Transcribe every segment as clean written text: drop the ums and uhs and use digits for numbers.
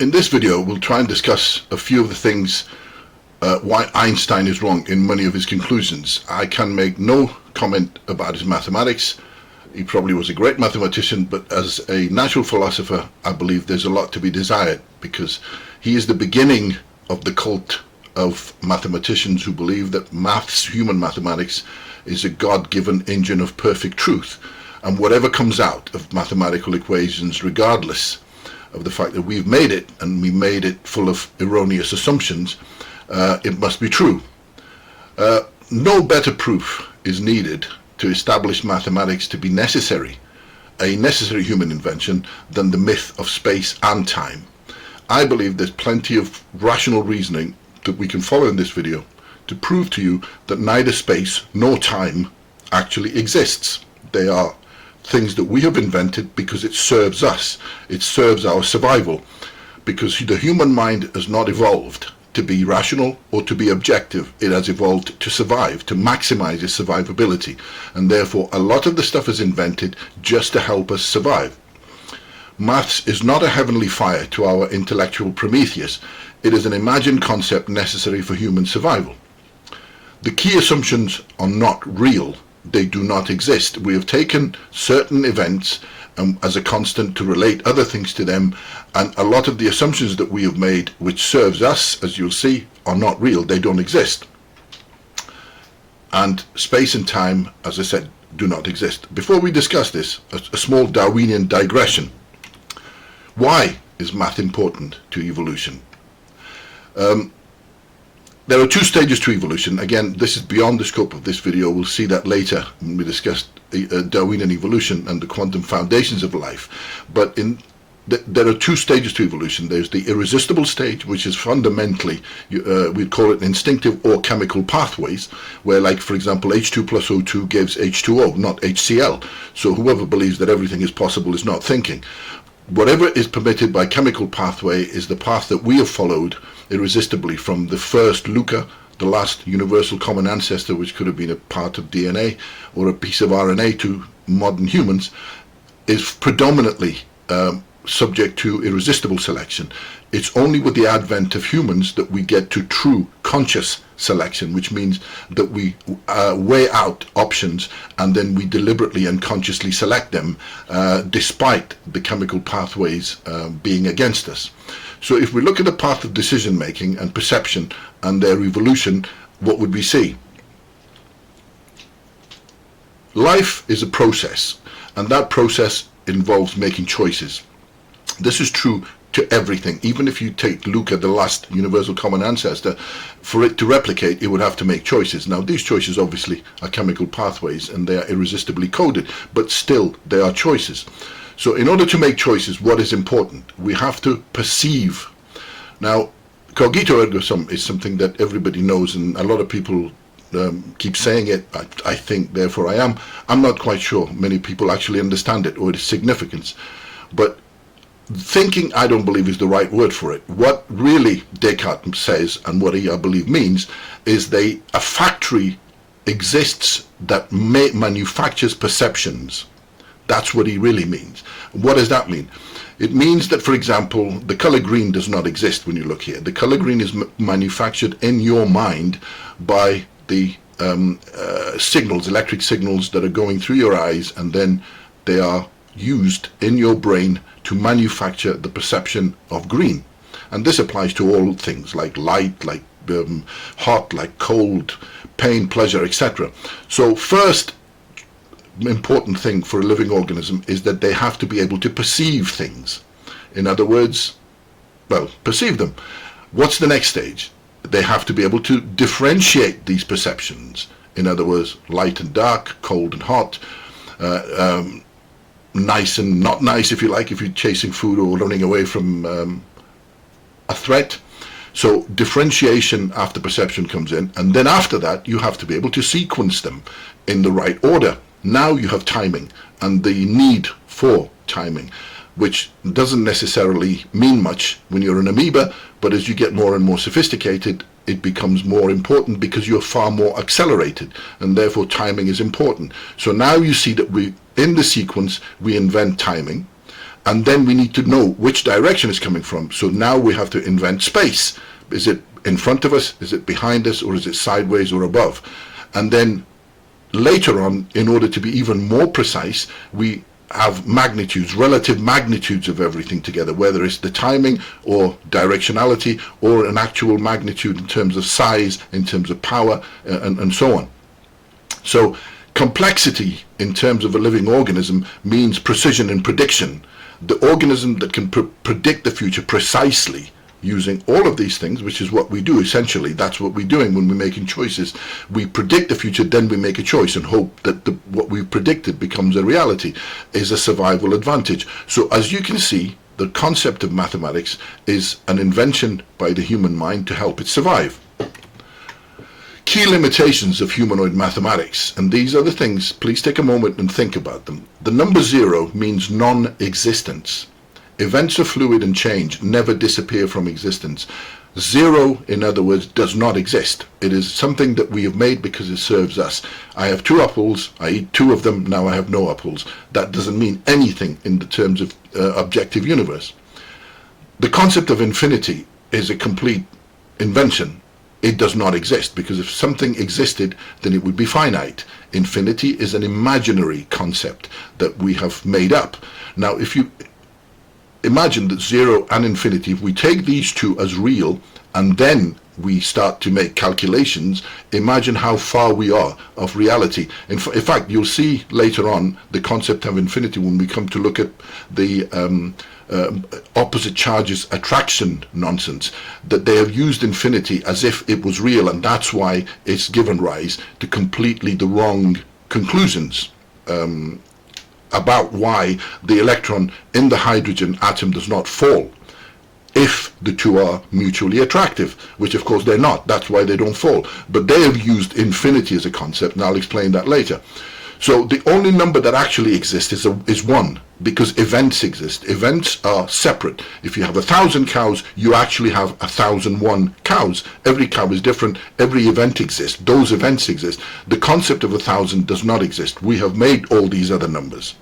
In this video, we'll try and discuss a few of the things why Einstein is wrong in many of his conclusions. I can make no comment about his mathematics. He probably was a great mathematician, but as a natural philosopher, I believe there's a lot to be desired, because he is the beginning of the cult of mathematicians who believe that maths, human mathematics, is a God-given engine of perfect truth. And whatever comes out of mathematical equations, regardless of the fact that we've made it, and we made it full of erroneous assumptions, it must be true. No better proof is needed to establish mathematics to be a necessary human invention, than the myth of space and time. I believe there's plenty of rational reasoning that we can follow in this video to prove to you that neither space nor time actually exists. They are things that we have invented because it serves us. It serves our survival, because the human mind has not evolved to be rational or to be objective. It has evolved to survive, to maximize its survivability, and therefore a lot of the stuff is invented just to help us survive. Maths is not a heavenly fire to our intellectual Prometheus. It is an imagined concept necessary for human survival. The key assumptions are not real. They do not exist. We have taken certain events as a constant to relate other things to them, and a lot of the assumptions that we have made, which serves us, as you'll see, are not real. They don't exist. And space and time, as I said, do not exist. Before we discuss this, a small Darwinian digression. Why is math important to evolution? There are two stages to evolution. Again, this is beyond the scope of this video. We'll see that later when we discuss Darwinian evolution and the quantum foundations of life. But there are two stages to evolution. There's the irresistible stage, which is fundamentally, we'd call it instinctive or chemical pathways, where, like, for example, H2 plus O2 gives H2O, not HCl. So whoever believes that everything is possible is not thinking. Whatever is permitted by chemical pathway is the path that we have followed irresistibly from the first Luca, the last universal common ancestor, which could have been a part of DNA or a piece of RNA, to modern humans, is predominantly subject to irresistible selection. It's only with the advent of humans that we get to true conscious selection, which means that we weigh out options and then we deliberately and consciously select them, despite the chemical pathways being against us. So if we look at the path of decision making and perception and their evolution, what would we see? Life is a process, and that process involves making choices. This is true to everything. Even if you take Luca, the last universal common ancestor, for it to replicate, it would have to make choices. Now, these choices obviously are chemical pathways and they are irresistibly coded, but still they are choices. So in order to make choices, what is important? We have to perceive. Now, cogito ergo sum is something that everybody knows, and a lot of people keep saying it. I think, therefore I am. I'm not quite sure many people actually understand it or its significance. But thinking, I don't believe, is the right word for it. What really Descartes says, and what he, I believe, means, is a factory exists that manufactures perceptions. That's what he really means. What does that mean? It means that, for example, the color green does not exist when you look here. The color green is manufactured in your mind by the signals, electric signals that are going through your eyes, and then they are used in your brain to manufacture the perception of green. And this applies to all things, like light, like hot, like cold, pain, pleasure, etc. So first important thing for a living organism is that they have to be able to perceive things. In other words, well, perceive them. What's the next stage? They have to be able to differentiate these perceptions. In other words, light and dark, cold and hot, nice and not nice, if you like, if you're chasing food or running away from a threat. So differentiation after perception comes in, and then after that you have to be able to sequence them in the right order. Now you have timing and the need for timing, which doesn't necessarily mean much when you're an amoeba, but as you get more and more sophisticated, it becomes more important because you're far more accelerated, and therefore timing is important. So now you see that in the sequence we invent timing, And then we need to know which direction it's coming from. So now we have to invent space. Is it in front of us? Is it behind us? Or is it sideways or above? And then later on, in order to be even more precise, we have magnitudes, relative magnitudes of everything together, whether it's the timing or directionality or an actual magnitude in terms of size, in terms of power, and so on. So complexity in terms of a living organism means precision and prediction. The organism that can predict the future precisely using all of these things, which is what we do essentially. That's what we're doing when we're making choices. We predict the future, then we make a choice and hope that what we've predicted becomes a reality, is a survival advantage. So as you can see, the concept of mathematics is an invention by the human mind to help it survive. Key limitations of humanoid mathematics, and these are the things, please take a moment and think about them. The number 0 means non-existence. Events are fluid and change, never disappear from existence. 0, in other words, does not exist. It is something that we have made because it serves us. I have 2 apples, I eat 2 of them, now I have no apples. That doesn't mean anything in the terms of objective universe. The concept of infinity is a complete invention. It does not exist, because if something existed, then it would be finite. Infinity is an imaginary concept that we have made up. Now, if you imagine that 0 and infinity, if we take these two as real, and then we start to make calculations, imagine how far we are of reality. In fact, you'll see later on the concept of infinity when we come to look at the opposite charges attraction nonsense, that they have used infinity as if it was real, and that's why it's given rise to completely the wrong conclusions about why the electron in the hydrogen atom does not fall if the two are mutually attractive, which of course they're not. That's why they don't fall. But they have used infinity as a concept, and I'll explain that later. So the only number that actually exists is 1, because events exist. Events are separate. If you have 1,000 cows, you actually have 1,001 cows. Every cow is different. Every event exists. Those events exist. The concept of 1,000 does not exist. We have made all these other numbers.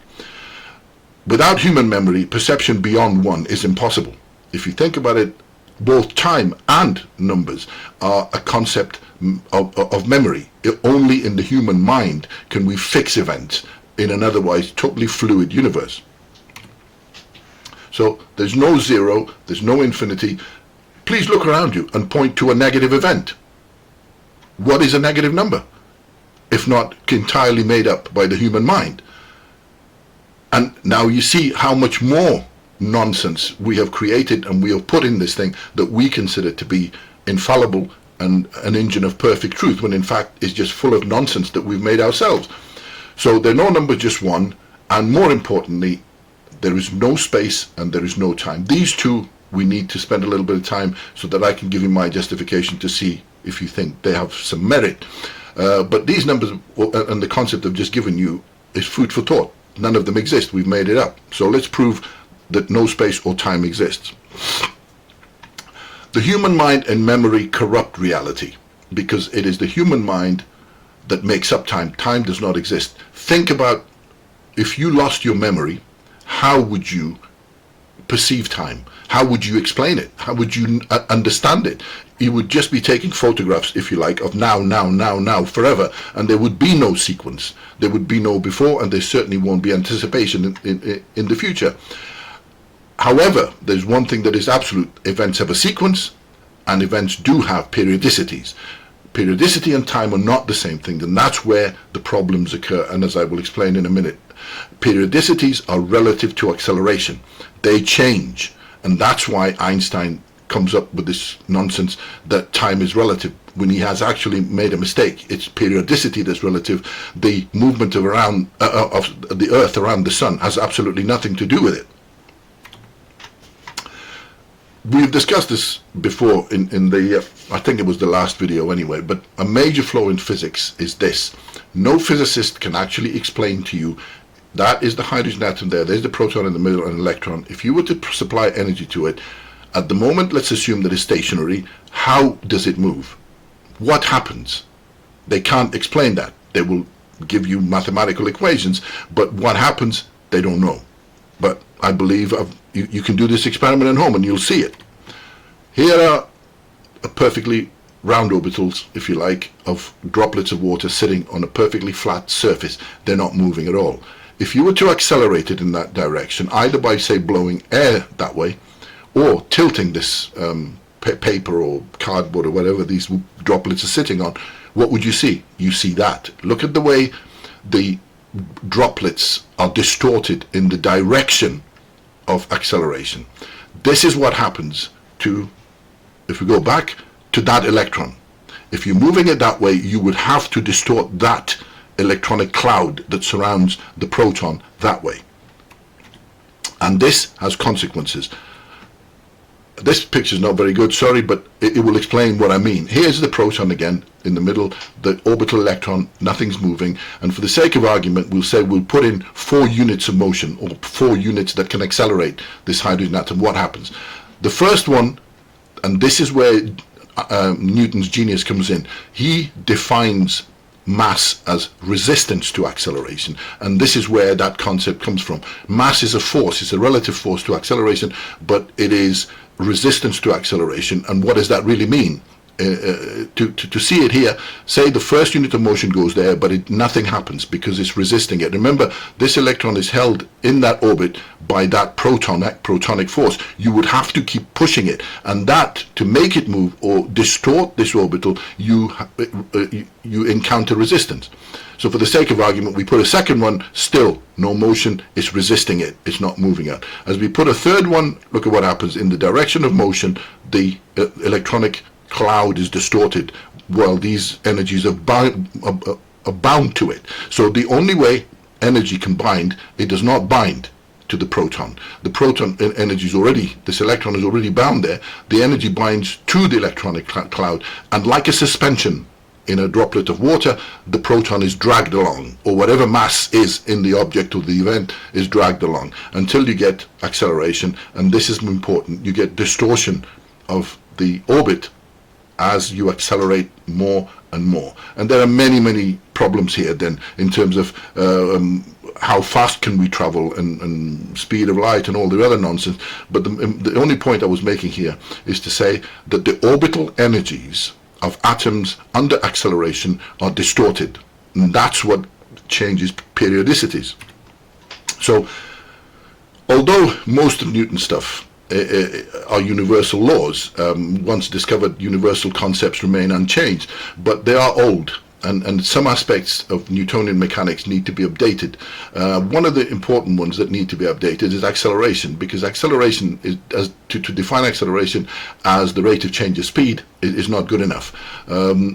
Without human memory, perception beyond 1 is impossible. If you think about it, both time and numbers are a concept of memory. Only in the human mind can we fix events in an otherwise totally fluid universe. So there's no 0, there's no infinity. Please look around you and point to a negative event. What is a negative number, if not entirely made up by the human mind? And now you see how much more nonsense we have created and we have put in this thing that we consider to be infallible and an engine of perfect truth, when in fact it's just full of nonsense that we've made ourselves. So there are no numbers, just 1, and more importantly, there is no space and there is no time. These two we need to spend a little bit of time so that I can give you my justification to see if you think they have some merit. But these numbers and the concept I've just given you is food for thought. None of them exist. We've made it up. So let's prove that no space or time exists. The human mind and memory corrupt reality, because it is the human mind that makes up time. Time does not exist. Think about, if you lost your memory, how would you perceive time? How would you explain it? How would you understand it? You would just be taking photographs, if you like, of now, now, now, now, forever, and there would be no sequence. There would be no before, and there certainly won't be anticipation in the future. However, there's one thing that is absolute. Events have a sequence, and events do have periodicities. Periodicity and time are not the same thing, and that's where the problems occur, and as I will explain in a minute. Periodicities are relative to acceleration. They change, and that's why Einstein comes up with this nonsense that time is relative, when he has actually made a mistake. It's periodicity that's relative. The movement of the Earth around the Sun has absolutely nothing to do with it. We've discussed this before in the, I think it was the last video anyway, but a major flaw in physics is this. No physicist can actually explain to you, that is the hydrogen atom there, there's the proton in the middle and an electron. If you were to supply energy to it, at the moment, let's assume that it's stationary, how does it move? What happens? They can't explain that. They will give you mathematical equations, but what happens, they don't know. but I believe you can do this experiment at home and you'll see it. Here are perfectly round orbitals, if you like, of droplets of water sitting on a perfectly flat surface. They're not moving at all. If you were to accelerate it in that direction, either by, say, blowing air that way, or tilting this paper or cardboard or whatever these droplets are sitting on, what would you see? You see that. Look at the way the droplets are distorted in the direction of acceleration. This is what happens to, if we go back, to that electron. If you're moving it that way, you would have to distort that electronic cloud that surrounds the proton that way. And this has consequences. This picture is not very good, sorry, but it will explain what I mean. Here's the proton again in the middle, the orbital electron, nothing's moving, and for the sake of argument we'll say we'll put in 4 units of motion, or 4 units that can accelerate this hydrogen atom. What happens? The first one, and this is where Newton's genius comes in, he defines mass as resistance to acceleration, and this is where that concept comes from. Mass is a force, it's a relative force to acceleration, but it is resistance to acceleration. And what does that really mean? To see it here, say the first unit of motion goes there, but nothing happens because it's resisting it. Remember, this electron is held in that orbit by that protonic force. You would have to keep pushing it, and that, to make it move or distort this orbital, you encounter resistance. So for the sake of argument, we put a second one, still no motion, it's resisting it, it's not moving out. As we put a third one, look at what happens. In the direction of motion, the electronic cloud is distorted while these energies are bound to it. So the only way energy can bind, it does not bind to the proton. The proton energy is already, this electron is already bound there. The energy binds to the electronic cloud, and like a suspension in a droplet of water, the proton is dragged along, or whatever mass is in the object or the event is dragged along until you get acceleration. And this is important, you get distortion of the orbit as you accelerate more and more. And there are many problems here then in terms of how fast can we travel and speed of light and all the other nonsense. But the only point I was making here is to say that the orbital energies of atoms under acceleration are distorted, and that's what changes periodicities. So although most of Newton's stuff are universal laws, once discovered universal concepts remain unchanged, but they are old, and some aspects of Newtonian mechanics need to be updated. One of the important ones that need to be updated is acceleration, because acceleration is, to define acceleration as the rate of change of speed is not good enough.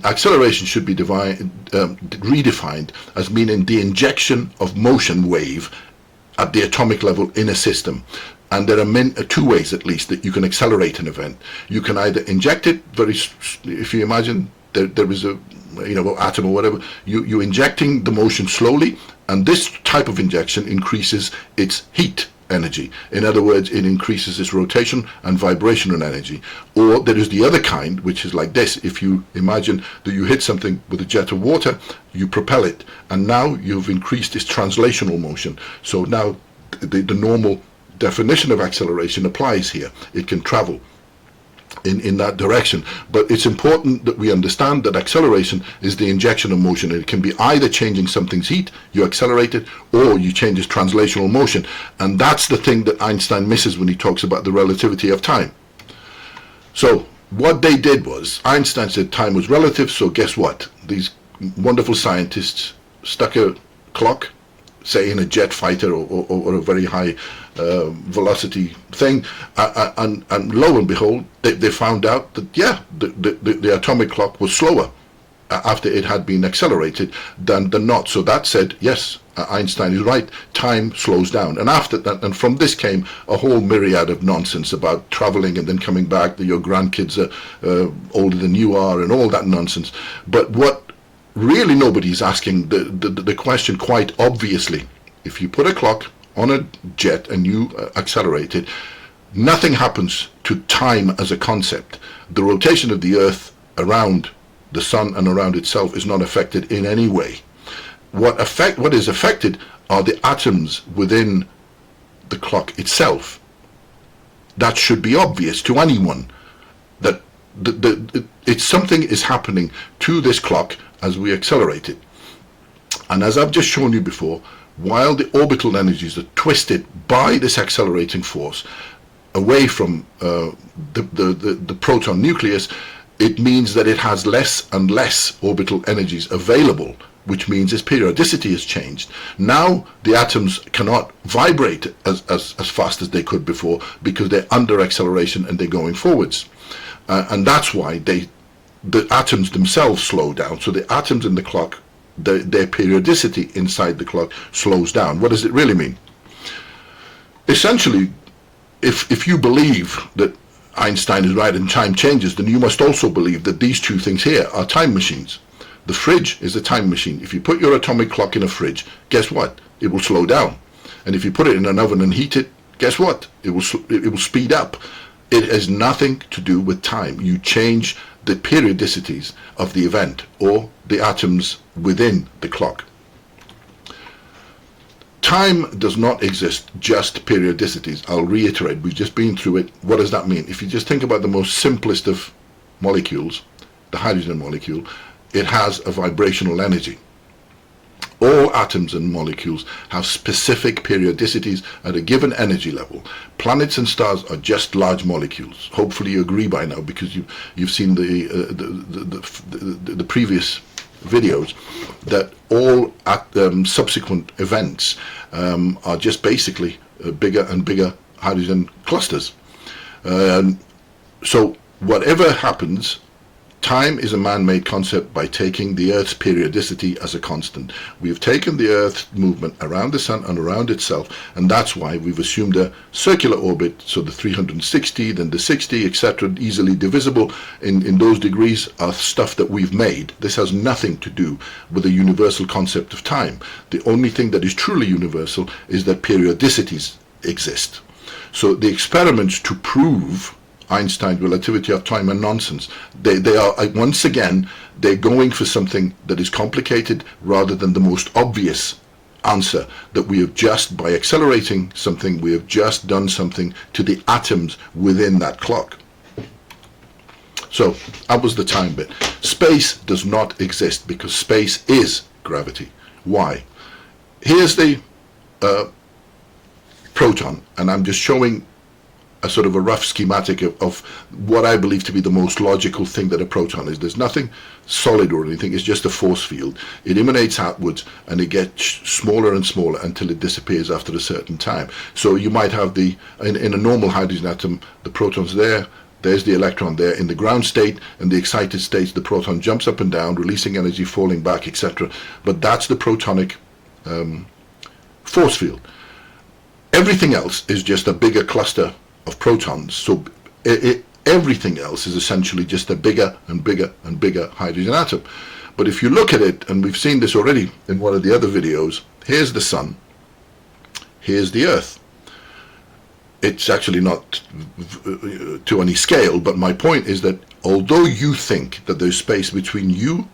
Acceleration should be redefined as meaning the injection of motion wave at the atomic level in a system. And there are 2 ways at least that you can accelerate an event. You can either inject it if you imagine there is a atom or whatever, you're injecting the motion slowly, and this type of injection increases its heat energy. In other words, it increases its rotation and vibrational energy. Or there is the other kind, which is like this. If you imagine that you hit something with a jet of water, you propel it, and now you've increased its translational motion. So now the normal definition of acceleration applies here. It can travel in that direction. But it's important that we understand that acceleration is the injection of motion. It can be either changing something's heat, you accelerate it, or you change its translational motion. And that's the thing that Einstein misses when he talks about the relativity of time. So what they did was, Einstein said time was relative, so guess what? These wonderful scientists stuck a clock, say in a jet fighter or a very high velocity thing, and lo and behold, they found out that the atomic clock was slower after it had been accelerated than not. So that said, yes, Einstein is right, time slows down. And after that, and from this came a whole myriad of nonsense about traveling and then coming back, that your grandkids are older than you are, and all that nonsense. But what really nobody's asking the question quite obviously, if you put a clock on a jet and you accelerate it, nothing happens to time as a concept. The rotation of the Earth around the Sun and around itself is not affected in any way. What is affected are the atoms within the clock itself. That should be obvious to anyone, that it's something is happening to this clock as we accelerate it. And as I've just shown you before, while the orbital energies are twisted by this accelerating force away from the proton nucleus, it means that it has less and less orbital energies available, which means its periodicity has changed. Now the atoms cannot vibrate as fast as they could before, because they're under acceleration and they're going forwards. And that's why the atoms themselves slow down. So the atoms in the clock, their periodicity inside the clock slows down. What does it really mean? Essentially, if you believe that Einstein is right and time changes, then you must also believe that these two things here are time machines. The fridge is a time machine. If you put your atomic clock in a fridge, guess what? It will slow down. And if you put it in an oven and heat it, guess what? It will speed up. It has nothing to do with time. You change the periodicities of the event or the atoms within the clock. Time does not exist, just periodicities. I'll reiterate, we've just been through it. What does that mean? If you just think about the most simplest of molecules, the hydrogen molecule, it has a vibrational energy. All atoms and molecules have specific periodicities at a given energy level. Planets and stars are just large molecules. Hopefully you agree by now, because you've seen the previous videos, that all subsequent events are just basically bigger and bigger hydrogen clusters. So whatever happens, time is a man-made concept by taking the Earth's periodicity as a constant. We have taken the Earth's movement around the Sun and around itself, and that's why we've assumed a circular orbit, so the 360, then the 60, etc., easily divisible in those degrees are stuff that we've made. This has nothing to do with the universal concept of time. The only thing that is truly universal is that periodicities exist. So the experiments to prove Einstein's relativity of time are nonsense. They are, once again, they're going for something that is complicated rather than the most obvious answer, that we have just, by accelerating something, we have just done something to the atoms within that clock. So that was the time bit. Space does not exist because space is gravity. Why? Here's the proton, and I'm just showing a sort of a rough schematic of what I believe to be the most logical thing that a proton is. There's nothing solid or anything, it's just a force field. It emanates outwards and it gets smaller and smaller until it disappears after a certain time. So you might have in a normal hydrogen atom, the proton's there, there's the electron there. In the ground state and the excited states, the proton jumps up and down, releasing energy, falling back, etc. But that's the protonic force field. Everything else is just a bigger cluster of protons. So everything else is essentially just a bigger and bigger and bigger hydrogen atom. But if you look at it, and we've seen this already in one of the other videos, here's the Sun, here's the Earth. It's actually not to any scale, but my point is that although you think that there's space between you,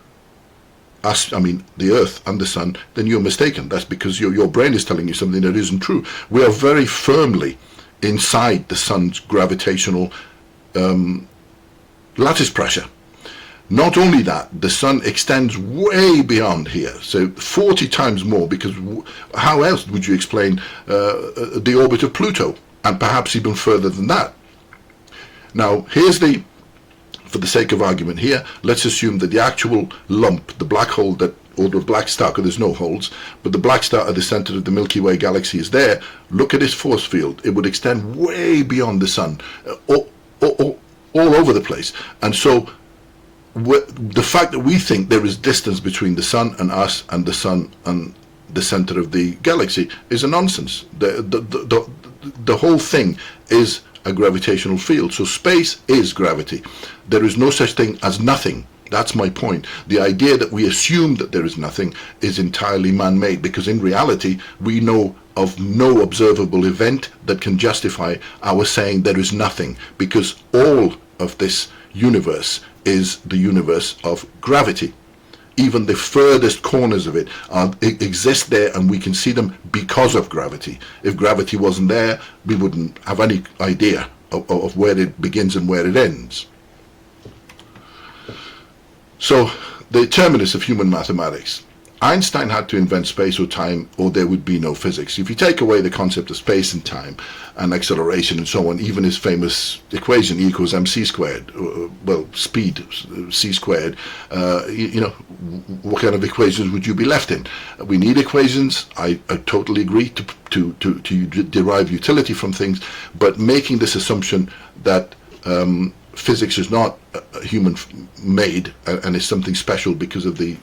us, I mean the Earth and the Sun, then you're mistaken. That's because your brain is telling you something that isn't true. We are very firmly inside the Sun's gravitational lattice pressure. Not only that, the Sun extends way beyond here, so 40 times more, because how else would you explain the orbit of Pluto, and perhaps even further than that? Now here's the, for the sake of argument here, let's assume that the actual lump, the black hole that, or the black star, because there's no holes, but the black star at the center of the Milky Way galaxy is there. Look at its force field. It would extend way beyond the Sun, all over the place. And so the fact that we think there is distance between the Sun and us and the Sun and the center of the galaxy is a nonsense. The whole thing is a gravitational field. So space is gravity. There is no such thing as nothing. That's my point. The idea that we assume that there is nothing is entirely man-made, because in reality we know of no observable event that can justify our saying there is nothing, because all of this universe is the universe of gravity. even the furthest corners of it exist there, and we can see them because of gravity. If gravity wasn't there, we wouldn't have any idea of where it begins and where it ends. So, the terminus of human mathematics. Einstein had to invent space or time, or there would be no physics. If you take away the concept of space and time and acceleration and so on, even his famous equation, E equals mc squared, well, speed, c squared, you know, what kind of equations would you be left in? We need equations. I totally agree to derive utility from things, but making this assumption that physics is not human made and is something special because of the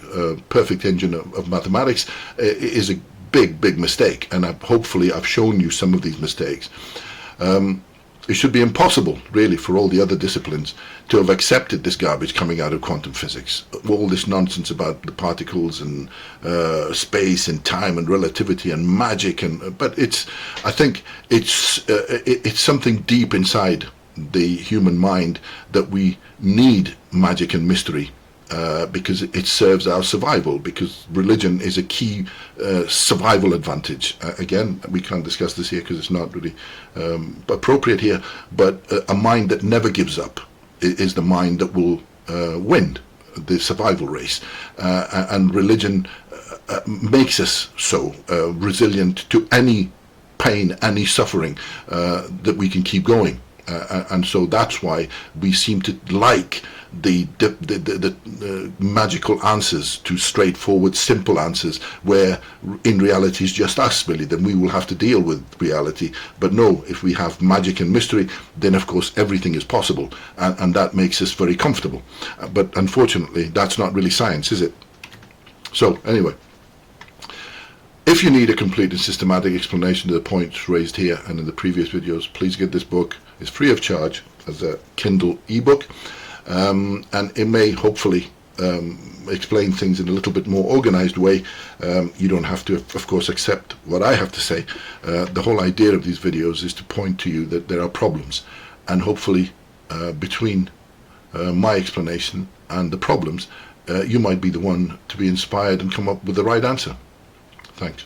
perfect engine of mathematics is a big mistake, and hopefully I've shown you some of these mistakes. It should be impossible really for all the other disciplines to have accepted this garbage coming out of quantum physics, all this nonsense about the particles and space and time and relativity and magic, but I think it's something deep inside the human mind that we need magic and mystery because it serves our survival, because religion is a key survival advantage. Again, we can't discuss this here because it's not really appropriate here, but a mind that never gives up is the mind that will win the survival race, and religion makes us so resilient to any pain, any suffering, that we can keep going. And so that's why we seem to like the magical answers to straightforward, simple answers, where in reality it's just us, really. Then we will have to deal with reality. But no, if we have magic and mystery, then of course everything is possible, and that makes us very comfortable. But unfortunately, that's not really science, is it? So anyway, if you need a complete and systematic explanation of the points raised here and in the previous videos, please get this book. It's free of charge as a Kindle ebook, and it may hopefully explain things in a little bit more organized way. You don't have to, of course, accept what I have to say. The whole idea of these videos is to point to you that there are problems, and hopefully between my explanation and the problems, you might be the one to be inspired and come up with the right answer. Thanks.